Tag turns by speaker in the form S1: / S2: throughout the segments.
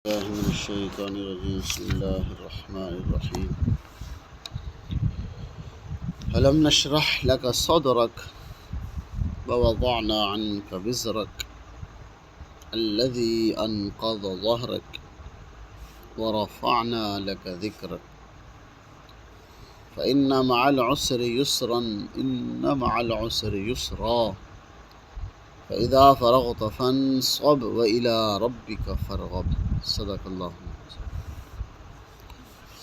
S1: الله من الشيطان الرجيم. بسم الله الرحمن الرحيم. ألم نشرح لك صدرك ووضعنا عنك وزرك الذي أنقض ظهرك ورفعنا لك ذكرك فإن مع العسر يسرا إن مع العسر يسرا فإذا فرغت فانصب وإلى ربك فارغب. صدق اللہ.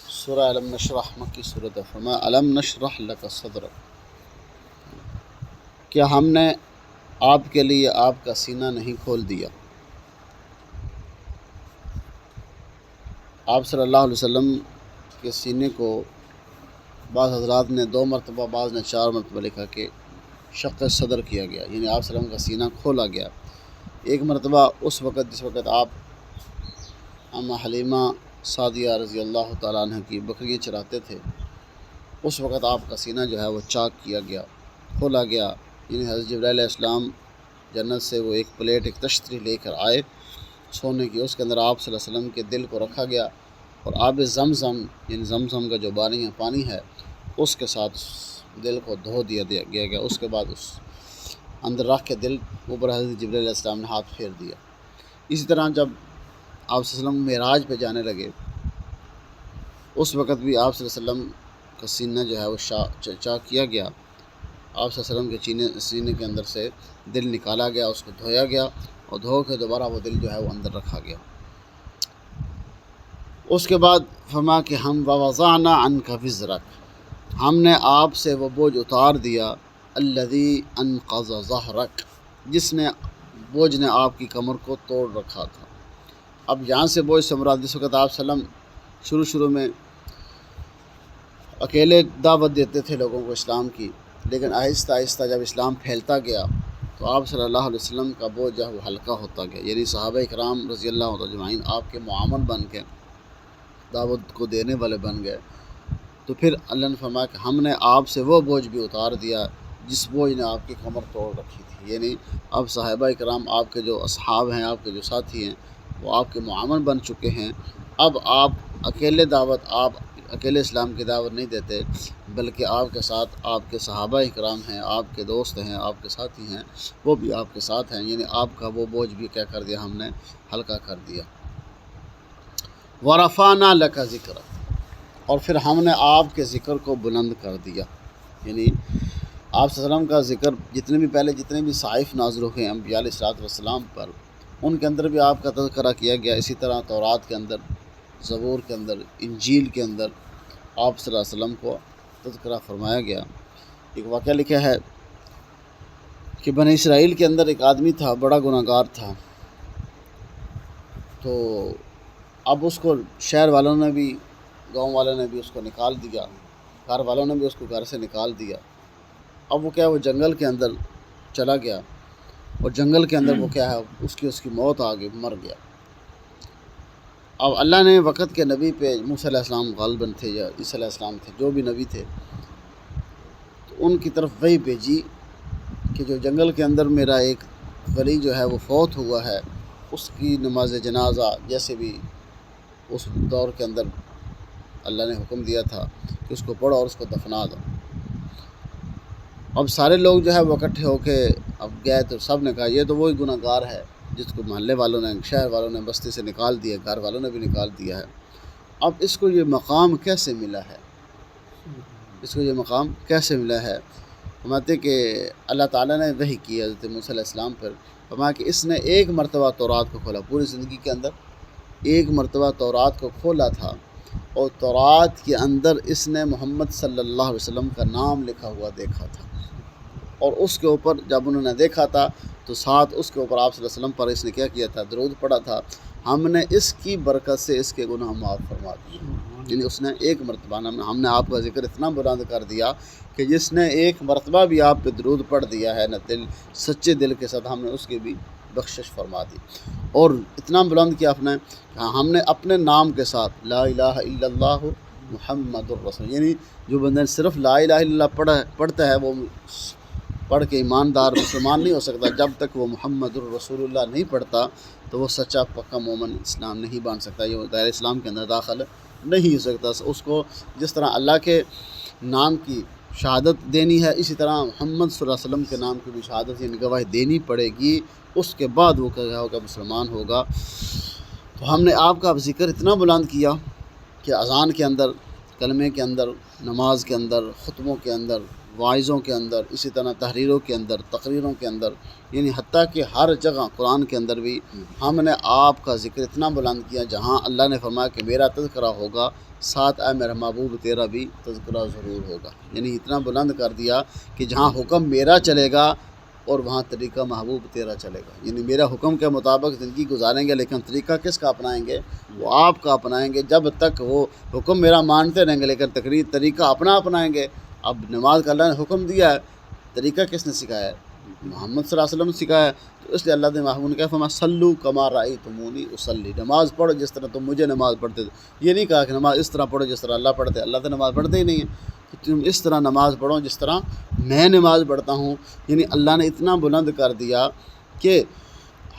S1: سورہ علم نشرح مکی صورت فرما علم نشرح لک صدرک، کیا ہم نے آپ کے لیے آپ کا سینہ نہیں کھول دیا؟ آپ صلی اللہ علیہ وسلم کے سینے کو بعض حضرات نے 2 مرتبہ، بعض نے 4 مرتبہ لکھا کہ شق صدر کیا گیا، یعنی آپ صلی اللہ علیہ وسلم کا سینہ کھولا گیا. ایک مرتبہ اس وقت جس وقت آپ اما حلیمہ سعدیہ رضی اللہ تعالیٰ عنہ کی بکریاں چراتے تھے، اس وقت آپ کا سینہ جو ہے وہ چاک کیا گیا، کھولا گیا. یعنی حضرت جبرائیل علیہ السلام جنت سے وہ ایک پلیٹ، ایک تشتری لے کر آئے سونے کی، اس کے اندر آپ صلی اللہ علیہ وسلم کے دل کو رکھا گیا اور آب زمزم، یعنی زمزم کا جو پانی ہے، اس کے ساتھ دل کو دھو دیا گیا. اس کے بعد اس اندر رکھ کے دل اوپر حضرت جبرائیل علیہ السلام نے ہاتھ پھیر دیا. اسی طرح جب آپ صلی اللہ علیہ وسلم معراج پہ جانے لگے، اس وقت بھی آپ صلی اللہ علیہ وسلم کا سینہ جو ہے وہ چاک کیا گیا. آپ صلی اللہ علیہ وسلم کے سینے کے اندر سے دل نکالا گیا، اس کو دھویا گیا اور دھو کے دوبارہ وہ دل جو ہے وہ اندر رکھا گیا. اس کے بعد فرما کہ ہم ووضعنا عنک وزرک، ہم نے آپ سے وہ بوجھ اتار دیا، الذی انقض ظہرک، جس نے بوجھ نے آپ کی کمر کو توڑ رکھا تھا. اب یہاں سے بوجھ سے مراد، جس وقت آپ صلی اللہ علیہ وسلم شروع میں اکیلے دعوت دیتے تھے لوگوں کو اسلام کی، لیکن آہستہ آہستہ جب اسلام پھیلتا گیا تو آپ صلی اللہ علیہ وسلم کا بوجھ جو ہے وہ ہلکا ہوتا گیا. یعنی صحابہ اکرام رضی اللہ عنہ اجمعین آپ کے معاون بن کے دعوت کو دینے والے بن گئے. تو پھر اللہ نے فرمایا کہ ہم نے آپ سے وہ بوجھ بھی اتار دیا جس بوجھ نے آپ کی کمر توڑ رکھی تھی. یعنی اب صحابہ اکرام آپ کے جو اصحاب ہیں، آپ کے جو ساتھی ہیں، وہ آپ کے معاون بن چکے ہیں. اب آپ اکیلے اسلام کی دعوت نہیں دیتے، بلکہ آپ کے ساتھ آپ کے صحابہ اکرام ہیں، آپ کے دوست ہیں، آپ کے ساتھی ہیں، وہ بھی آپ کے ساتھ ہیں. یعنی آپ کا وہ بوجھ بھی کیا کر دیا، ہم نے ہلکا کر دیا. وَرَفَعْنَا لَكَ ذِكْرَكَ، اور پھر ہم نے آپ کے ذکر کو بلند کر دیا. یعنی آپ صلی اللہ علیہ وسلم کا ذکر جتنے بھی صحائف نازل ہوئے ہیں انبیاء علیہ السلام پر، ان کے اندر بھی آپ کا تذکرہ کیا گیا. اسی طرح تورات کے اندر، زبور کے اندر، انجیل کے اندر آپ صلی اللہ علیہ وسلم کو تذکرہ فرمایا گیا. ایک واقعہ لکھا ہے کہ بنی اسرائیل کے اندر ایک آدمی تھا، بڑا گناہ گار تھا. تو اب اس کو شہر والوں نے بھی، گاؤں والوں نے بھی اس کو نکال دیا، گھر والوں نے بھی اس کو گھر سے نکال دیا. اب وہ جنگل کے اندر چلا گیا، اور جنگل کے اندر وہ اس کی موت آ گئی، مر گیا. اب اللہ نے وقت کے نبی پہ، موسیٰ علیہ السلام غالباً تھے یا عیسیٰ علیہ السلام تھے، جو بھی نبی تھے، تو ان کی طرف وحی بھیجی کہ جو جنگل کے اندر میرا ایک ولی جو ہے وہ فوت ہوا ہے، اس کی نماز جنازہ جیسے بھی اس دور کے اندر اللہ نے حکم دیا تھا کہ اس کو پڑھو اور اس کو دفنا دو. اب سارے لوگ جو ہے وہ اکٹھے ہو کے اب گئے، تو سب نے کہا یہ تو وہی گناہ گار ہے جس کو محلے والوں نے، شہر والوں نے بستی سے نکال دیا، گھر والوں نے بھی نکال دیا ہے. اب اس کو یہ مقام کیسے ملا ہے؟ فرماتے کہ اللہ تعالیٰ نے وحی کی حضرت موسیٰ علیہ السلام پر، فرمایا کہ اس نے ایک مرتبہ تورات کو کھولا، پوری زندگی کے اندر ایک مرتبہ تورات کو کھولا تھا، اور تورات کے اندر اس نے محمد صلی اللہ علیہ وسلم کا نام لکھا ہوا دیکھا تھا. اور اس کے اوپر جب انہوں نے دیکھا تھا تو ساتھ اس کے اوپر آپ صلی اللہ علیہ وسلم پر اس نے کیا کیا تھا، درود پڑھا تھا. ہم نے اس کی برکت سے اس کے گناہ معاف فرما دیے. یعنی اس نے ایک مرتبہ، ہم نے آپ کا ذکر اتنا بلند کر دیا کہ جس نے ایک مرتبہ بھی آپ پہ درود پڑھ دیا ہے نہ، سچے دل کے ساتھ ہم نے اس کی بھی بخشش فرما دی. اور اتنا بلند کیا ہم نے اپنے نام کے ساتھ لا الہ الا اللہ محمد الرسول، یعنی جو بندہ صرف لا الہ الا اللہ پڑھتا ہے وہ پڑھ کے ایماندار مسلمان نہیں ہو سکتا جب تک وہ محمد الرسول اللہ نہیں پڑھتا، تو وہ سچا پکا مومن اسلام نہیں بن سکتا، یہ دائرۂ اسلام کے اندر داخل نہیں ہو سکتا۔ اس کو جس طرح اللہ کے نام کی شہادت دینی ہے، اسی طرح محمد صلی اللہ علیہ وسلم کے نام کی بھی شہادت یعنی گواہی دینی پڑے گی، اس کے بعد وہ کیا ہوگا؟ مسلمان ہوگا۔ تو ہم نے آپ کا ذکر اتنا بلند کیا کہ اذان کے اندر، کلمے کے اندر، نماز کے اندر، خطبوں کے اندر، واعظوں کے اندر، اسی طرح تحریروں کے اندر، تقریروں کے اندر، یعنی حتیٰ کہ ہر جگہ قرآن کے اندر بھی ہم نے آپ کا ذکر اتنا بلند کیا، جہاں اللہ نے فرمایا کہ میرا تذکرہ ہوگا، ساتھ اے میرا محبوب تیرا بھی تذکرہ ضرور ہوگا، یعنی اتنا بلند کر دیا کہ جہاں حکم میرا چلے گا اور وہاں طریقہ محبوب تیرا چلے گا، یعنی میرا حکم کے مطابق زندگی گزاریں گے، لیکن طریقہ کس کا اپنائیں گے؟ وہ آپ کا اپنائیں گے۔ جب تک وہ حکم میرا مانتے رہیں گے لیکن طریقہ اپنا اپنائیں گے۔ اب نماز کا اللہ نے حکم دیا ہے، طریقہ کس نے سکھایا ہے؟ محمد صلی اللہ علیہ وسلم نے سکھایا ہے، تو اس لیے اللہ نے محبوب نے کہا فرمایا صلو کما رأیتمونی اصلی، نماز پڑھو جس طرح تم مجھے نماز پڑھتے تھے۔ یہ نہیں کہا کہ نماز اس طرح پڑھو جس طرح اللہ پڑھتے، اللہ تو نماز پڑھتے ہی نہیں ہے، کہ تم اس طرح نماز پڑھو جس طرح میں نماز پڑھتا ہوں۔ یعنی اللہ نے اتنا بلند کر دیا کہ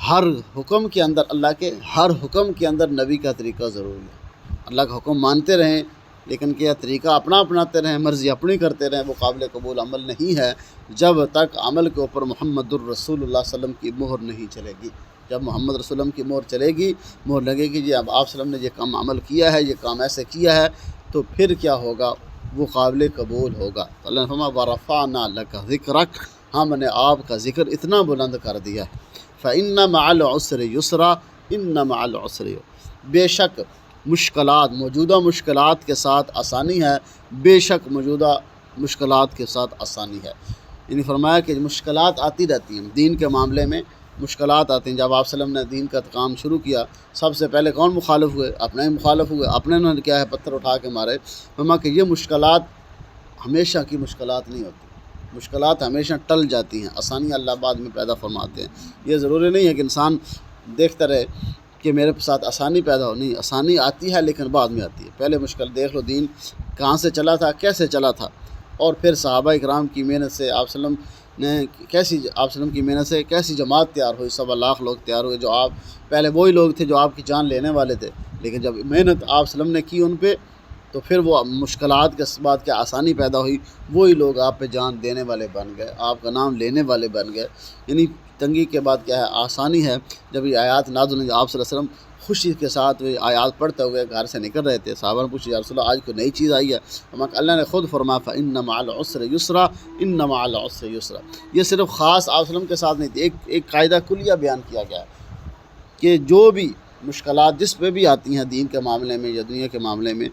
S1: ہر حکم کے اندر، اللہ کے ہر حکم کے اندر نبی کا طریقہ ضروری ہے۔ اللہ کا حکم مانتے رہیں لیکن کیا طریقہ اپنا اپناتے رہیں، مرضی اپنی کرتے رہیں، وہ قابل قبول عمل نہیں ہے جب تک عمل کے اوپر محمد الرسول اللہ صلی اللہ علیہ وسلم کی مہر نہیں چلے گی۔ جب محمد رسول اللہ کی مہر چلے گی، مہر لگے گی جی اب آپ صلی اللہ علیہ وسلم نے یہ کام عمل کیا ہے، یہ کام ایسے کیا ہے، تو پھر کیا ہوگا؟ وہ قابل قبول ہوگا۔ تو اللہ نے فرمایا وَرَفَعْنَا لَكَ ذِكْرَكَ، ہم نے آپ کا ذکر اتنا بلند کر دیا ہے۔ فَإِنَّ مَعَ الْعُسْرِ يُسْرًا إِنَّ مَعَ الْعُسْرِ يُسْرًا، بے شک مشکلات، موجودہ مشکلات کے ساتھ آسانی ہے، بے شک موجودہ مشکلات کے ساتھ آسانی ہے۔ یعنی فرمایا کہ مشکلات آتی رہتی ہیں دین کے معاملے میں، مشکلات آتی ہیں۔ جب آپ صلی اللہ علیہ وسلم نے دین کا کام شروع کیا، سب سے پہلے کون مخالف ہوئے؟ اپنے ہی مخالف ہوئے، اپنے نے کیا ہے پتھر اٹھا کے مارے۔ فرمایا کہ یہ مشکلات ہمیشہ کی مشکلات نہیں ہوتی، مشکلات ہمیشہ ٹل جاتی ہیں، آسانی اللہ بعد میں پیدا فرماتے ہیں۔ یہ ضروری نہیں ہے کہ انسان دیکھتا رہے کہ میرے ساتھ آسانی پیدا ہو، نہیں، آسانی آتی ہے لیکن بعد میں آتی ہے۔ پہلے مشکل دیکھ لو، دین کہاں سے چلا تھا، کیسے چلا تھا، اور پھر صحابہ اکرام کی محنت سے آپ صلی اللہ علیہ وسلم نے کیسی، آپ صلی اللہ علیہ وسلم کی محنت سے کیسی جماعت تیار ہوئی، 1.25 لاکھ لوگ تیار ہوئے، جو آپ پہلے وہی لوگ تھے جو آپ کی جان لینے والے تھے، لیکن جب محنت آپ صلی اللہ علیہ وسلم نے کی ان پہ، تو پھر وہ مشکلات کے بعد کیا آسانی پیدا ہوئی، وہی لوگ آپ پہ جان دینے والے بن گئے، آپ کا نام لینے والے بن گئے۔ یعنی تنگی کے بعد کیا ہے؟ آسانی ہے۔ جب یہ آیات نازل ہوئی، آپ صلی اللہ علیہ وسلم خوشی کے ساتھ وہ آیات پڑھتے ہوئے گھر سے نکل رہے تھے، صحابہ نے پوچھا یا رسول اللہ آج کوئی نئی چیز آئی ہے؟ اللہ نے خود فرمایا فَإِنَّ مَعَ الْعُسْرِ يُسْرًا إِنَّ مَعَ الْعُسْرِ يُسْرًا۔ یہ صرف خاص آپ صلی اللہ علیہ وسلم کے ساتھ نہیں تھی، ایک قاعدہ کلیہ بیان کیا گیا ہے کہ جو بھی مشکلات جس پہ بھی آتی ہیں دین کے معاملے میں یا دنیا کے معاملے میں،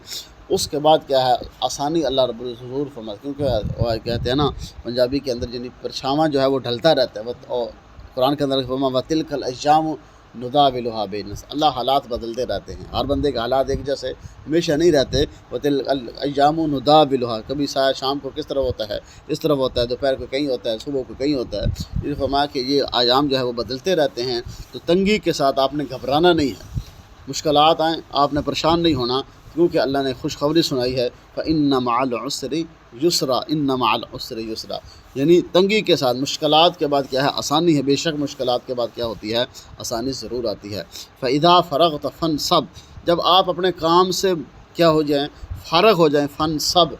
S1: اس کے بعد کیا ہے؟ آسانی اللہ رب العزت ضرور فرماتا، کیونکہ وہ کہتے ہیں نا پنجابی کے اندر، یعنی پرچھاواں جو ہے وہ ڈھلتا رہتا ہے، اور قرآن کے اندر فرمایا وَتِلْكَ الْأَيَّامُ نُدَاوِلُهَا بَيْنَ النَّاسِ، اللہ حالات بدلتے رہتے ہیں، ہر بندے کے حالات ایک جیسے ہمیشہ نہیں رہتے۔ وَتِلْكَ الْأَيَّامُ نُدَاوِلُهَا، کبھی شام کو کس طرح ہوتا ہے، اس طرح ہوتا ہے، دوپہر کو کہیں ہوتا ہے، صبح کو کہیں ہوتا ہے۔ یہ فرمایا کہ یہ ایام جو ہے وہ بدلتے رہتے ہیں، تو تنگی کے ساتھ آپ نے گھبرانا نہیں ہے، مشکلات آئیں آپ نے پریشان نہیں ہونا، کیونکہ اللہ نے خوشخبری سنائی ہے فَإِنَّ مَعَ الْعُسْرِ يُسْرًا إِنَّ مَعَ الْعُسْرِ يُسْرًا، یعنی تنگی کے ساتھ، مشکلات کے بعد کیا ہے؟ آسانی ہے، بے شک مشکلات کے بعد کیا ہوتی ہے؟ آسانی ضرور آتی ہے۔ فَإِذَا فَرَغْتَ فَانْصَبْ، جب آپ اپنے کام سے کیا ہو جائیں؟ فارغ ہو جائیں، فَانْصَبْ،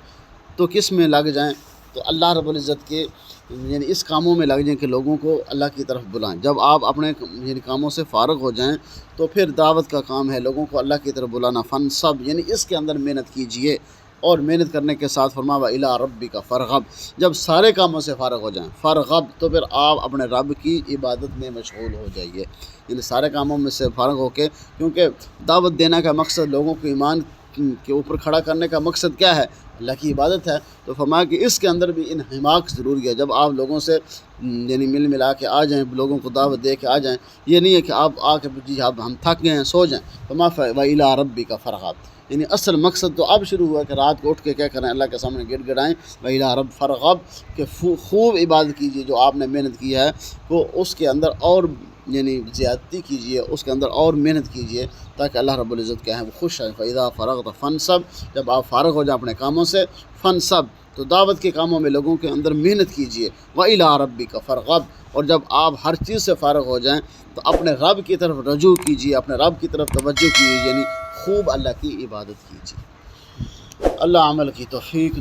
S1: تو کس میں لگ جائیں؟ تو اللہ رب العزت کے یعنی اس کاموں میں لگ جائیں کہ لوگوں کو اللہ کی طرف بلائیں۔ جب آپ اپنے یعنی کاموں سے فارغ ہو جائیں تو پھر دعوت کا کام ہے، لوگوں کو اللہ کی طرف بلانا، فَانْصَبْ، یعنی اس کے اندر محنت کیجئے، اور محنت کرنے کے ساتھ فرمایا وَإِلَىٰ رَبِّكَ فَارْغَب، جب سارے کاموں سے فارغ ہو جائیں، فارغب، تو پھر آپ اپنے رب کی عبادت میں مشغول ہو جائیے، یعنی سارے کاموں میں سے فارغ ہو کے، کیونکہ دعوت دینے کا مقصد، لوگوں کو ایمان کے اوپر کھڑا کرنے کا مقصد کیا ہے؟ اللہ کی عبادت ہے۔ تو فرمایا کہ اس کے اندر بھی انہماک ضروری ہے، جب آپ لوگوں سے یعنی مل ملا کے آ جائیں، لوگوں کو دعوت دے کے آ جائیں، یہ نہیں ہے کہ آپ آ کے جی اب ہم تھک گئے ہیں سو جائیں، فرمایا وَإِلَىٰ رَبِّكَ فَارْغَب، یعنی اصل مقصد تو اب شروع ہوا کہ رات کو اٹھ کے کیا کریں؟ اللہ کے سامنے گڑ گڑائیں، وَإِلَىٰ رَبِّكَ فَارْغَب، کہ خوب عبادت کیجیے، جو آپ نے محنت کی ہے وہ اس کے اندر اور یعنی زیادتی کیجیے، اس کے اندر اور محنت کیجیے، تاکہ اللہ رب العزت کیا ہے وہ خوش ہے۔ فَإِذَا فَرَغْتَ فَانْصَبْ، جب آپ فارغ ہو جائیں اپنے کاموں سے، فَانْصَبْ، تو دعوت کے کاموں میں لوگوں کے اندر محنت کیجیے۔ وَإِلَىٰ رَبِّكَ فَارْغَب، اور جب آپ ہر چیز سے فارغ ہو جائیں تو اپنے رب کی طرف رجوع کیجیے، اپنے رب کی طرف توجہ کیجیے، یعنی خوب اللہ کی عبادت کیجیے۔ اللہ عمل کی توفیق